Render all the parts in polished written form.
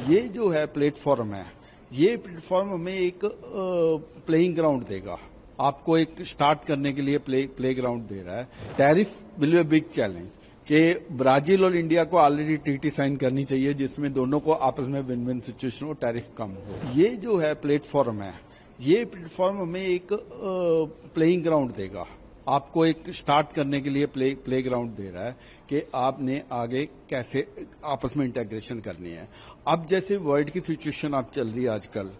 ये जो है प्लेटफॉर्म है, ये प्लेटफॉर्म हमें एक प्लेइंग ग्राउंड देगा। आपको एक स्टार्ट करने के लिए प्ले ग्राउंड दे रहा है। Tariff will be a big challenge कि ब्राजील और इंडिया को ऑलरेडी ट्रीटी साइन करनी चाहिए जिसमें दोनों को आपस में विन विन सिचुएशन हो, टैरिफ कम हो। ये जो है प्लेटफॉर्म है, ये प्लेटफॉर्म हमें एक प्लेइंग ग्राउंड देगा। आपको एक स्टार्ट करने के लिए प्ले ग्राउंड दे रहा है कि आपने आगे कैसे आपस में इंटेग्रेशन करनी है। अब जैसे वर्ल्ड की सिचुएशन आप चल रही है आजकल,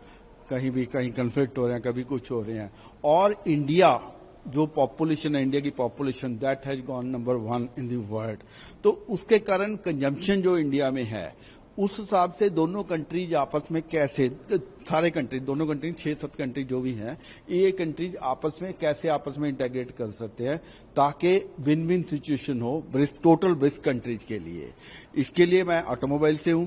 कहीं कन्फ्लिक्ट हो रहे हैं, कभी कुछ हो रहे हैं, और इंडिया जो पॉपुलेशन है, इंडिया की population that has gone number 1 in the world, तो उसके कारण कंजम्पशन जो इंडिया में है उस हिसाब से दोनों कंट्रीज आपस में कैसे, सारे कंट्री, दोनों कंट्री 6-7 कंट्री जो भी हैं, ये कंट्रीज आपस में कैसे आपस में इंटेग्रेट कर सकते हैं ताकि विन विन सिचुएशन हो टोटल ब्रिक्स कंट्रीज के लिए। इसके लिए मैं ऑटोमोबाइल से हूं,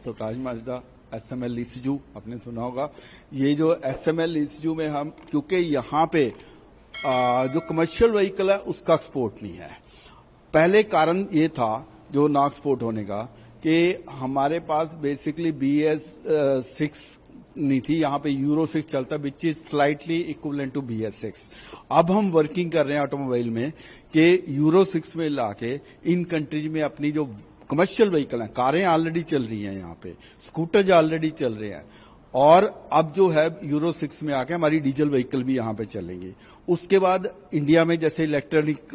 स्वराज माजदा, SML ईसुजू आपने सुना होगा। ये जो SML ईसुजू में हम, क्योंकि यहाँ पे जो कमर्शियल व्हीकल है उसका एक्सपोर्ट नहीं है। पहले कारण ये था जो ना एक्सपोर्ट होने का कि हमारे पास बेसिकली BS6 नहीं थी, यहाँ पे यूरो 6 चलता, which is slightly equivalent to BS6। अब हम वर्किंग कर रहे हैं ऑटोमोबाइल में कि यूरो 6 में लाके इन कंट्रीज में अपनी जो कमर्शियल व्हीकल हैं, कारें ऑलरेडी चल रही हैं यहाँ पे, स्कूटर ऑलरेडी चल रहे हैं, और अब जो है यूरो 6 में आके हमारी डीजल व्हीकल भी यहाँ पे चलेंगी। उसके बाद इंडिया में जैसे इलेक्ट्रॉनिक,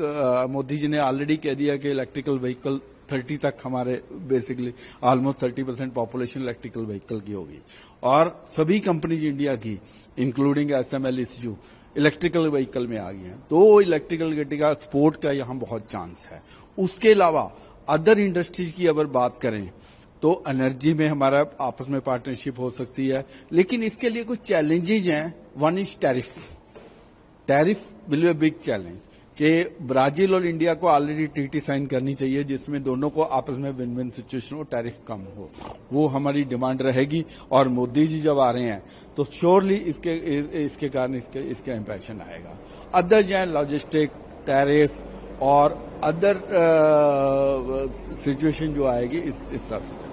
मोदी जी ने ऑलरेडी कह दिया कि इलेक्ट्रिकल व्हीकल 30 तक हमारे basically almost 30% population electrical vehicle की होगी, और सभी कंपनीज इंडिया की including SML Isuzu electrical vehicle में आ गई हैं। तो इलेक्ट्रिकल गाड़ी का एक्सपोर्ट का यहाँ बहुत चांस है। उसके अलावा अदर इंडस्ट्रीज की अगर बात करें तो एनर्जी में हमारा आपस में पार्टनरशिप हो सकती है, लेकिन इसके लिए कुछ चैलेंजेज हैं। One is tariff will be a big challenge कि ब्राजील और इंडिया को ऑलरेडी ट्रीटी साइन करनी चाहिए जिसमें दोनों को आपस में विन विन सिचुएशन हो, टैरिफ कम हो, वो हमारी डिमांड रहेगी। और मोदी जी जब आ रहे हैं तो श्योरली इसके कारण इसका इंप्रेशन आएगा। अदर जो है लॉजिस्टिक, टैरिफ और अदर सिचुएशन जो आएगी इस हिसाब से।